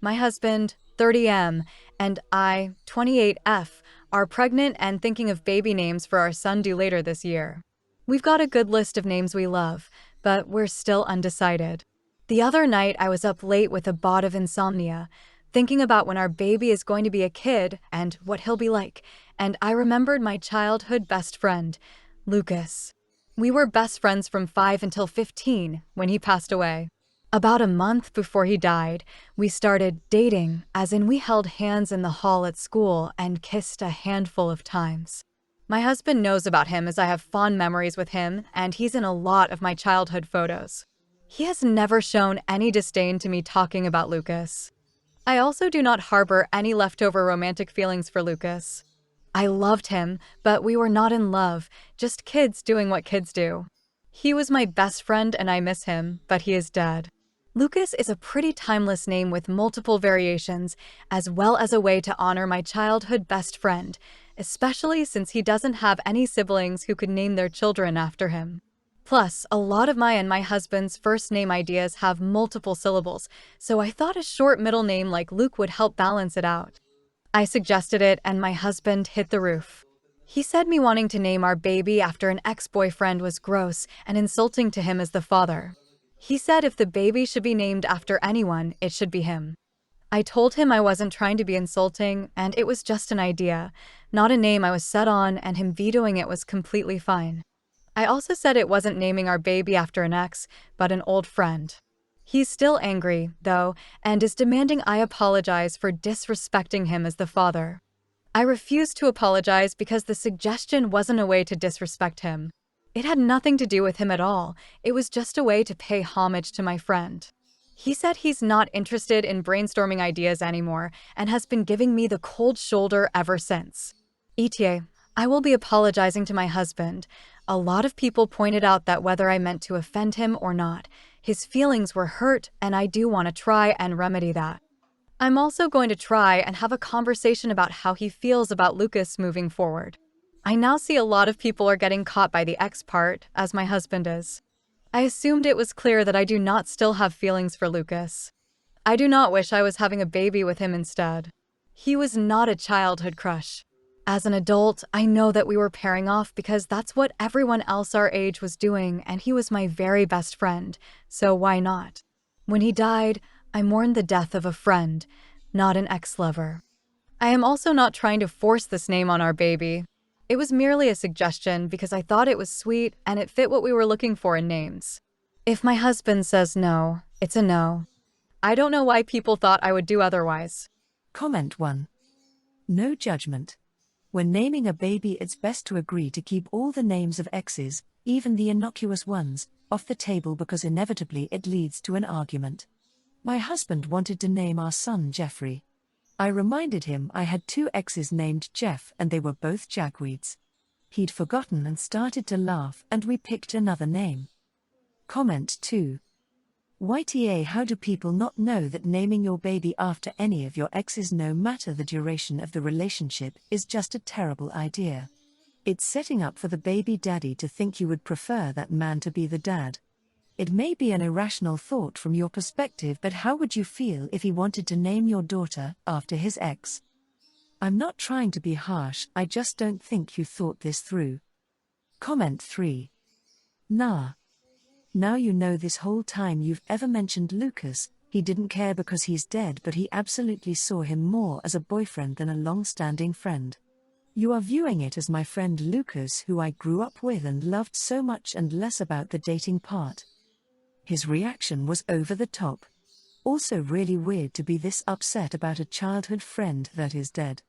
My husband, 30M, and I, 28F, are pregnant and thinking of baby names for our son due later this year. We've got a good list of names we love, but we're still undecided. The other night I was up late with a bout of insomnia, thinking about when our baby is going to be a kid and what he'll be like, and I remembered my childhood best friend, Lucas. We were best friends from 5 until 15 when he passed away. About a month before he died, we started dating, as in we held hands in the hall at school and kissed a handful of times. My husband knows about him as I have fond memories with him, and he's in a lot of my childhood photos. He has never shown any disdain to me talking about Lucas. I also do not harbor any leftover romantic feelings for Lucas. I loved him, but we were not in love, just kids doing what kids do. He was my best friend and I miss him, but he is dead. Lucas is a pretty timeless name with multiple variations, as well as a way to honor my childhood best friend, especially since he doesn't have any siblings who could name their children after him. Plus, a lot of my and my husband's first name ideas have multiple syllables, so I thought a short middle name like Luke would help balance it out. I suggested it and my husband hit the roof. He said me wanting to name our baby after an ex-boyfriend was gross and insulting to him as the father. He said if the baby should be named after anyone, it should be him. I told him I wasn't trying to be insulting, and it was just an idea, not a name I was set on, and him vetoing it was completely fine. I also said it wasn't naming our baby after an ex, but an old friend. He's still angry, though, and is demanding I apologize for disrespecting him as the father. I refused to apologize because the suggestion wasn't a way to disrespect him. It had nothing to do with him at all. It was just a way to pay homage to my friend. He said he's not interested in brainstorming ideas anymore and has been giving me the cold shoulder ever since. ETA, I will be apologizing to my husband. A lot of people pointed out that whether I meant to offend him or not, his feelings were hurt, and I do want to try and remedy that. I'm also going to try and have a conversation about how he feels about Lucas moving forward. I now see a lot of people are getting caught by the ex part, as my husband is. I assumed it was clear that I do not still have feelings for Lucas. I do not wish I was having a baby with him instead. He was not a childhood crush. As an adult, I know that we were pairing off because that's what everyone else our age was doing, and he was my very best friend, so why not? When he died, I mourned the death of a friend, not an ex-lover. I am also not trying to force this name on our baby. It was merely a suggestion because I thought it was sweet and it fit what we were looking for in names. If my husband says no, it's a no. I don't know why people thought I would do otherwise. Comment 1. No judgment. When naming a baby, it's best to agree to keep all the names of exes, even the innocuous ones, off the table because inevitably it leads to an argument. My husband wanted to name our son Jeffrey. I reminded him I had 2 exes named Jeff and they were both jagweeds. He'd forgotten and started to laugh and we picked another name. Comment 2. YTA, how do people not know that naming your baby after any of your exes, no matter the duration of the relationship, is just a terrible idea? It's setting up for the baby daddy to think you would prefer that man to be the dad. It may be an irrational thought from your perspective, but how would you feel if he wanted to name your daughter after his ex? I'm not trying to be harsh, I just don't think you thought this through. Comment 3. Nah. Now you know this whole time you've ever mentioned Lucas, he didn't care because he's dead, but he absolutely saw him more as a boyfriend than a long-standing friend. You are viewing it as my friend Lucas, who I grew up with and loved so much, and less about the dating part. His reaction was over the top. Also really weird to be this upset about a childhood friend that is dead.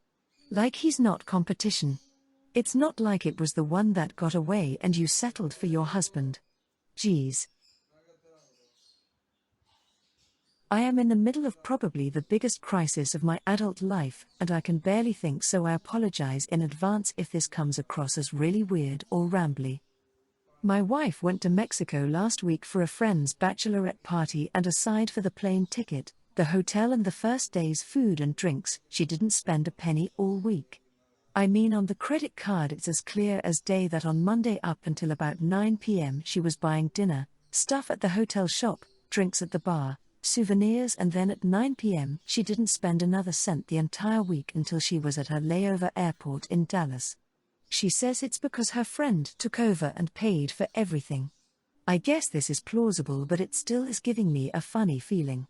Like he's not competition. It's not like it was the one that got away and you settled for your husband. Geez. I am in the middle of probably the biggest crisis of my adult life, and I can barely think, so I apologize in advance if this comes across as really weird or rambly. My wife went to Mexico last week for a friend's bachelorette party, and aside for the plane ticket, the hotel and the first day's food and drinks, she didn't spend a penny all week. I mean, on the credit card it's as clear as day that on Monday up until about 9 p.m. she was buying dinner, stuff at the hotel shop, drinks at the bar, souvenirs, and then at 9 p.m. she didn't spend another cent the entire week until she was at her layover airport in Dallas. She says it's because her friend took over and paid for everything. I guess this is plausible, but it still is giving me a funny feeling.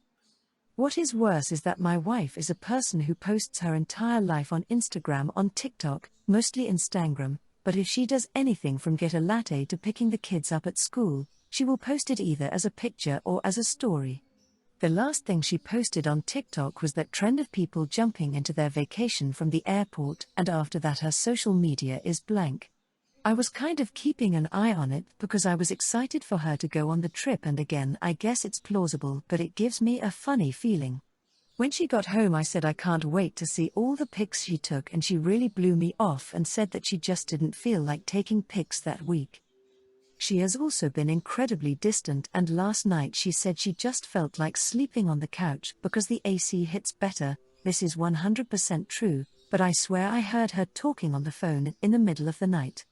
What is worse is that my wife is a person who posts her entire life on Instagram, on TikTok, mostly Instagram, but if she does anything from get a latte to picking the kids up at school, she will post it either as a picture or as a story. The last thing she posted on TikTok was that trend of people jumping into their vacation from the airport, and after that her social media is blank. I was kind of keeping an eye on it because I was excited for her to go on the trip, and again I guess it's plausible, but it gives me a funny feeling. When she got home I said I can't wait to see all the pics she took, and she really blew me off and said that she just didn't feel like taking pics that week. She has also been incredibly distant, and last night she said she just felt like sleeping on the couch because the AC hits better. This is 100% true, but I swear I heard her talking on the phone in the middle of the night.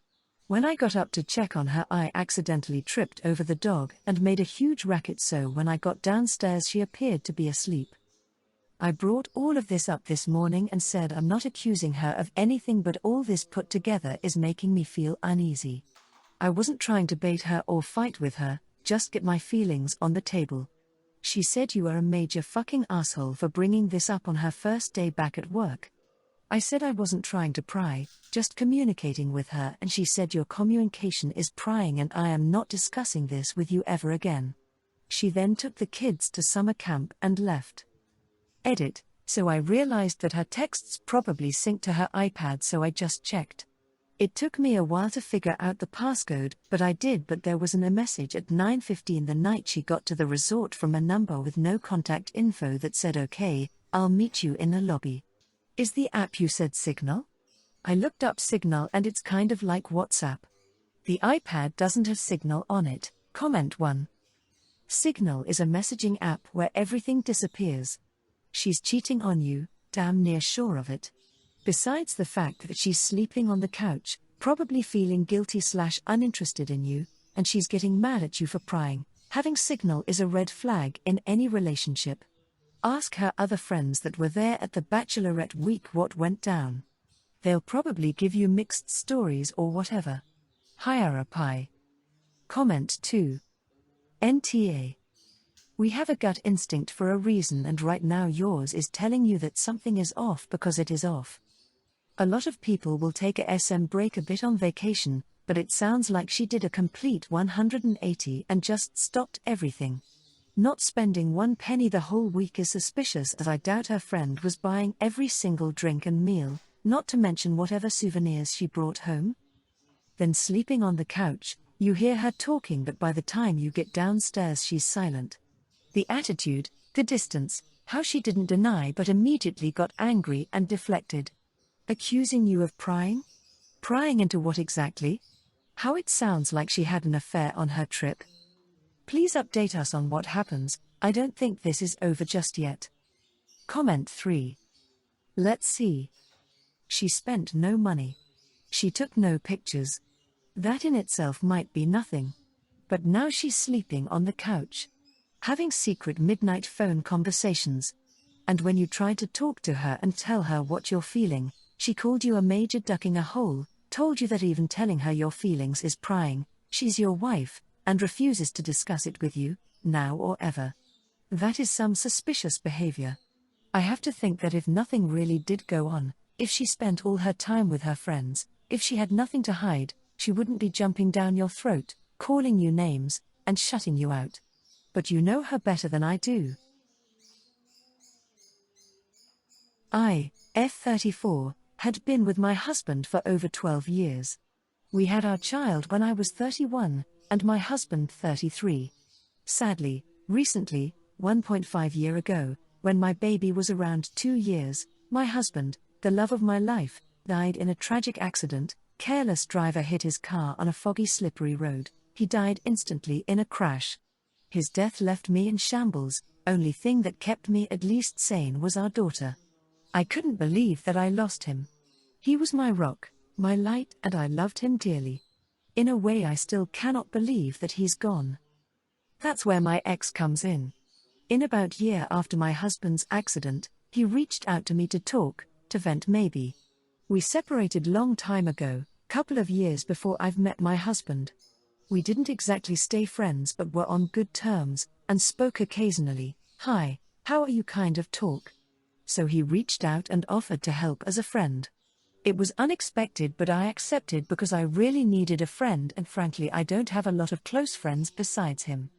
When I got up to check on her, I accidentally tripped over the dog and made a huge racket, so when I got downstairs she appeared to be asleep. I brought all of this up this morning and said I'm not accusing her of anything, but all this put together is making me feel uneasy. I wasn't trying to bait her or fight with her, just get my feelings on the table. She said you are a major fucking asshole for bringing this up on her first day back at work. I said I wasn't trying to pry, just communicating with her, and she said your communication is prying and I am not discussing this with you ever again. She then took the kids to summer camp and left. Edit, so I realized that her texts probably synced to her iPad, so I just checked. It took me a while to figure out the passcode, but I did. But there was a message at 9:15 the night she got to the resort from a number with no contact info that said okay, I'll meet you in the lobby. Is the app you said Signal? I looked up Signal and it's kind of like WhatsApp. The iPad doesn't have Signal on it. Comment 1. Signal is a messaging app where everything disappears. She's cheating on you, damn near sure of it. Besides the fact that she's sleeping on the couch, probably feeling guilty/uninterested in you, and she's getting mad at you for prying, having Signal is a red flag in any relationship. Ask her other friends that were there at the bachelorette week what went down. They'll probably give you mixed stories or whatever. Hire a pie. Comment 2. NTA. We have a gut instinct for a reason, and right now yours is telling you that something is off because it is off. A lot of people will take a SM break a bit on vacation, but it sounds like she did a complete 180 and just stopped everything. Not spending one penny the whole week is suspicious, as I doubt her friend was buying every single drink and meal, not to mention whatever souvenirs she brought home. Then sleeping on the couch, you hear her talking, but by the time you get downstairs she's silent. The attitude, the distance, how she didn't deny but immediately got angry and deflected. Accusing you of prying? Prying into what exactly? How it sounds like she had an affair on her trip. Please update us on what happens. I don't think this is over just yet. Comment 3. Let's see. She spent no money. She took no pictures. That in itself might be nothing. But now she's sleeping on the couch, having secret midnight phone conversations. And when you tried to talk to her and tell her what you're feeling, she called you a major ducking a hole, told you that even telling her your feelings is prying, she's your wife, and refuses to discuss it with you, now or ever. That is some suspicious behavior. I have to think that if nothing really did go on, if she spent all her time with her friends, if she had nothing to hide, she wouldn't be jumping down your throat, calling you names, and shutting you out. But you know her better than I do. I, F34, had been with my husband for over 12 years. We had our child when I was 31, and my husband 33. Sadly, recently, 1.5 years ago, when my baby was around 2 years, my husband, the love of my life, died in a tragic accident. Careless driver hit his car on a foggy, slippery road. He died instantly in a crash. His death left me in shambles. Only thing that kept me at least sane was our daughter. I couldn't believe that I lost him. He was my rock, my light, and I loved him dearly. In a way I still cannot believe that he's gone. That's where my ex comes in. In about a year after my husband's accident, he reached out to me to talk, to vent maybe. We separated long time ago, couple of years before I've met my husband. We didn't exactly stay friends but were on good terms, and spoke occasionally, "Hi, how are you" kind of talk. So he reached out and offered to help as a friend. It was unexpected but I accepted because I really needed a friend and frankly I don't have a lot of close friends besides him.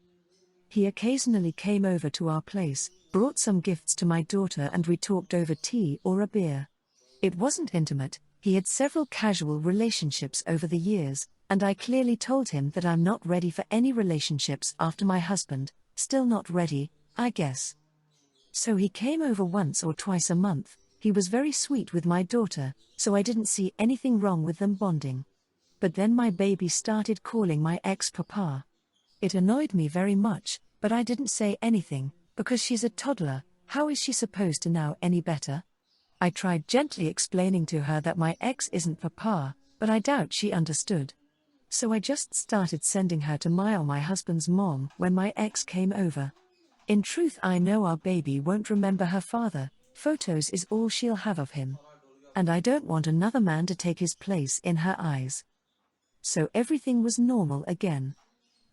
He occasionally came over to our place, brought some gifts to my daughter and we talked over tea or a beer. It wasn't intimate, he had several casual relationships over the years, and I clearly told him that I'm not ready for any relationships after my husband, still not ready, I guess. So he came over once or twice a month. He was very sweet with my daughter, so I didn't see anything wrong with them bonding. But then my baby started calling my ex Papa. It annoyed me very much, but I didn't say anything, because she's a toddler, how is she supposed to know any better? I tried gently explaining to her that my ex isn't Papa, but I doubt she understood. So I just started sending her to my husband's mom when my ex came over. In truth I know our baby won't remember her father, photos is all she'll have of him. And I don't want another man to take his place in her eyes. So everything was normal again.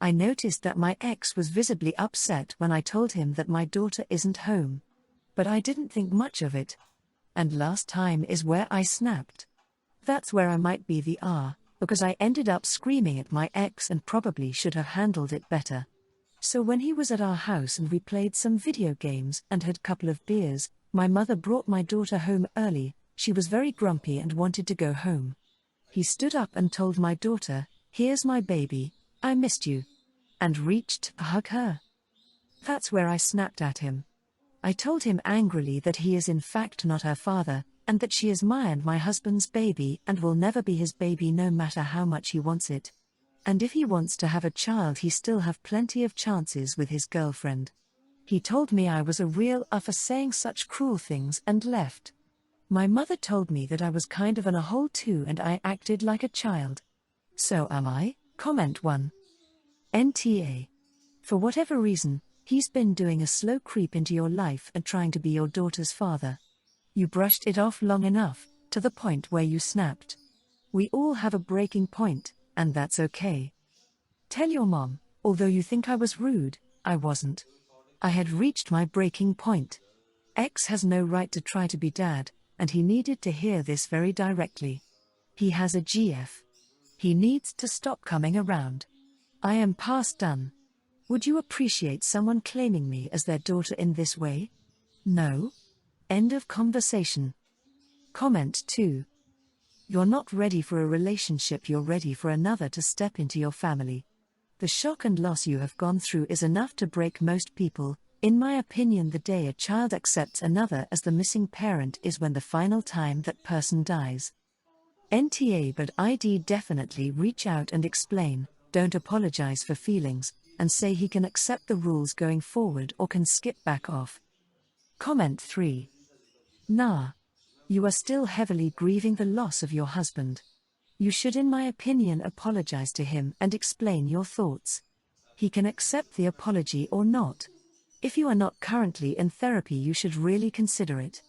I noticed that my ex was visibly upset when I told him that my daughter isn't home. But I didn't think much of it. And last time is where I snapped. That's where I might be the because I ended up screaming at my ex and probably should have handled it better. So when he was at our house and we played some video games and had a couple of beers, my mother brought my daughter home early. She was very grumpy and wanted to go home. He stood up and told my daughter, "Here's my baby, I missed you," and reached to hug her. That's where I snapped at him. I told him angrily that he is in fact not her father, and that she is my and my husband's baby and will never be his baby no matter how much he wants it. And if he wants to have a child he still have plenty of chances with his girlfriend. He told me I was a real for saying such cruel things and left. My mother told me that I was kind of in a hole too and I acted like a child. So am I? Comment 1. NTA. For whatever reason, he's been doing a slow creep into your life and trying to be your daughter's father. You brushed it off long enough, to the point where you snapped. We all have a breaking point, and that's okay. Tell your mom, although you think I was rude, I wasn't. I had reached my breaking point. X has no right to try to be dad, and he needed to hear this very directly. He has a GF. He needs to stop coming around. I am past done. Would you appreciate someone claiming me as their daughter in this way? No? End of conversation. Comment 2. You're not ready for a relationship, you're ready for another to step into your family. The shock and loss you have gone through is enough to break most people. In my opinion, the day a child accepts another as the missing parent is when the final time that person dies. NTA, but ID definitely reach out and explain, don't apologize for feelings, and say he can accept the rules going forward or can skip back off. Comment 3. Nah. You are still heavily grieving the loss of your husband. You should, in my opinion, apologize to him and explain your thoughts. He can accept the apology or not. If you are not currently in therapy, you should really consider it.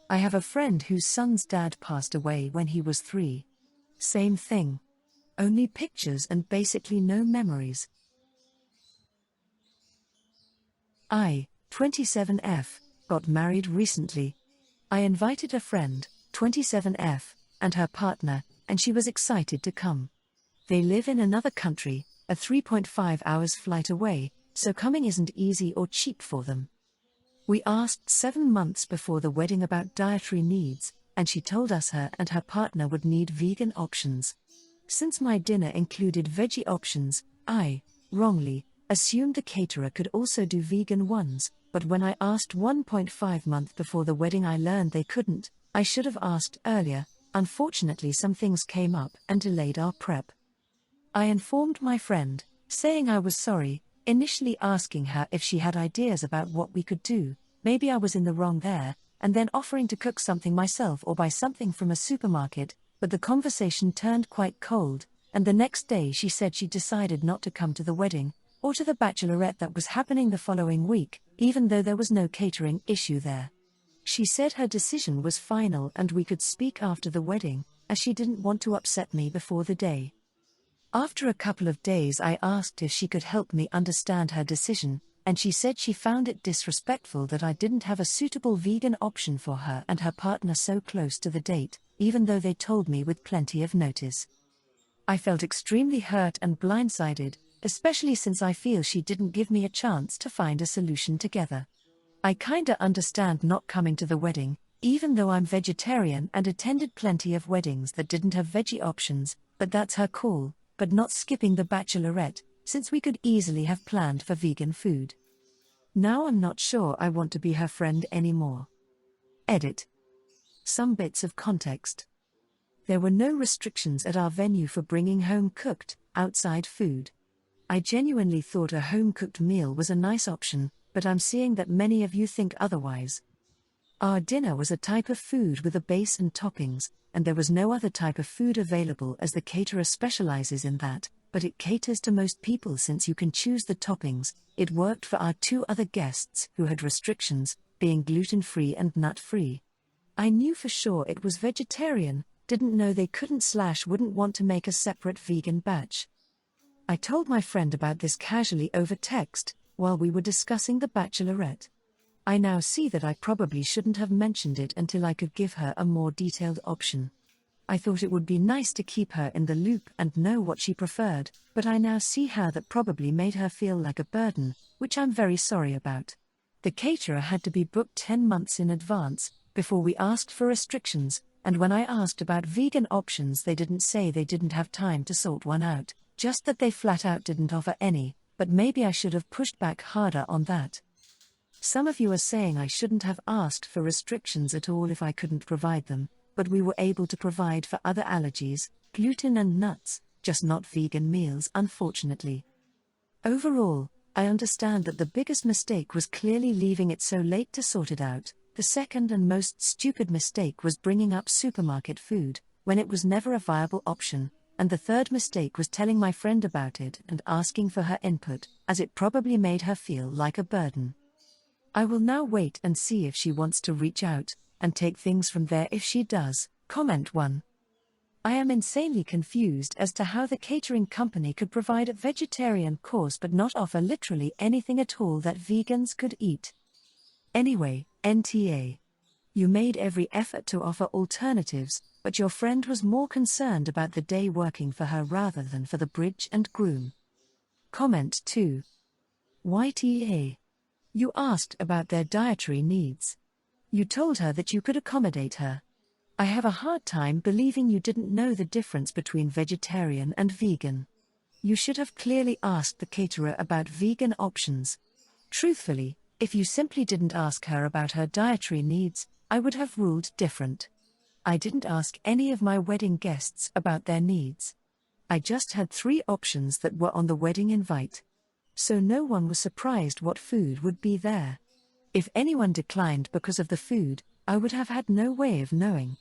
I have a friend whose son's dad passed away when he was 3. Same thing. Only pictures and basically no memories. 27F, got married recently. I invited a friend, 27F, and her partner, and she was excited to come. They live in another country, a 3.5 hours flight away, so coming isn't easy or cheap for them. We asked 7 months before the wedding about dietary needs, and she told us her and her partner would need vegan options. Since my dinner included veggie options, I, wrongly, assumed the caterer could also do vegan ones, but when I asked 1.5 months before the wedding I learned they couldn't. I should have asked earlier. Unfortunately some things came up and delayed our prep. I informed my friend, saying I was sorry, initially asking her if she had ideas about what we could do, maybe I was in the wrong there, and then offering to cook something myself or buy something from a supermarket, but the conversation turned quite cold, and the next day she said she decided not to come to the wedding, or to the bachelorette that was happening the following week, even though there was no catering issue there. She said her decision was final and we could speak after the wedding, as she didn't want to upset me before the day. After a couple of days, I asked if she could help me understand her decision, and she said she found it disrespectful that I didn't have a suitable vegan option for her and her partner so close to the date, even though they told me with plenty of notice. I felt extremely hurt and blindsided, especially since I feel she didn't give me a chance to find a solution together. I kinda understand not coming to the wedding, even though I'm vegetarian and attended plenty of weddings that didn't have veggie options, but that's her call, but not skipping the bachelorette, since we could easily have planned for vegan food. Now I'm not sure I want to be her friend anymore. Edit. Some bits of context. There were no restrictions at our venue for bringing home-cooked, outside food. I genuinely thought a home-cooked meal was a nice option, but I'm seeing that many of you think otherwise. Our dinner was a type of food with a base and toppings, and there was no other type of food available as the caterer specializes in that, but it caters to most people since you can choose the toppings. It worked for our two other guests who had restrictions, being gluten-free and nut-free. I knew for sure it was vegetarian, didn't know they couldn't/wouldn't want to make a separate vegan batch. I told my friend about this casually over text, while we were discussing the bachelorette. I now see that I probably shouldn't have mentioned it until I could give her a more detailed option. I thought it would be nice to keep her in the loop and know what she preferred, but I now see how that probably made her feel like a burden, which I'm very sorry about. The caterer had to be booked 10 months in advance, before we asked for restrictions, and when I asked about vegan options they didn't say they didn't have time to sort one out, just that they flat out didn't offer any, but maybe I should have pushed back harder on that. Some of you are saying I shouldn't have asked for restrictions at all if I couldn't provide them, but we were able to provide for other allergies, gluten and nuts, just not vegan meals unfortunately. Overall, I understand that the biggest mistake was clearly leaving it so late to sort it out. The second and most stupid mistake was bringing up supermarket food, when it was never a viable option, and the third mistake was telling my friend about it and asking for her input, as it probably made her feel like a burden. I will now wait and see if she wants to reach out, and take things from there if she does. Comment 1. I am insanely confused as to how the catering company could provide a vegetarian course but not offer literally anything at all that vegans could eat. Anyway, NTA. You made every effort to offer alternatives, but your friend was more concerned about the day working for her rather than for the bridge and groom. Comment 2. YTA. You asked about their dietary needs. You told her that you could accommodate her. I have a hard time believing you didn't know the difference between vegetarian and vegan. You should have clearly asked the caterer about vegan options. Truthfully, if you simply didn't ask her about her dietary needs, I would have ruled different. I didn't ask any of my wedding guests about their needs. I just had 3 options that were on the wedding invite. So no one was surprised what food would be there. If anyone declined because of the food, I would have had no way of knowing.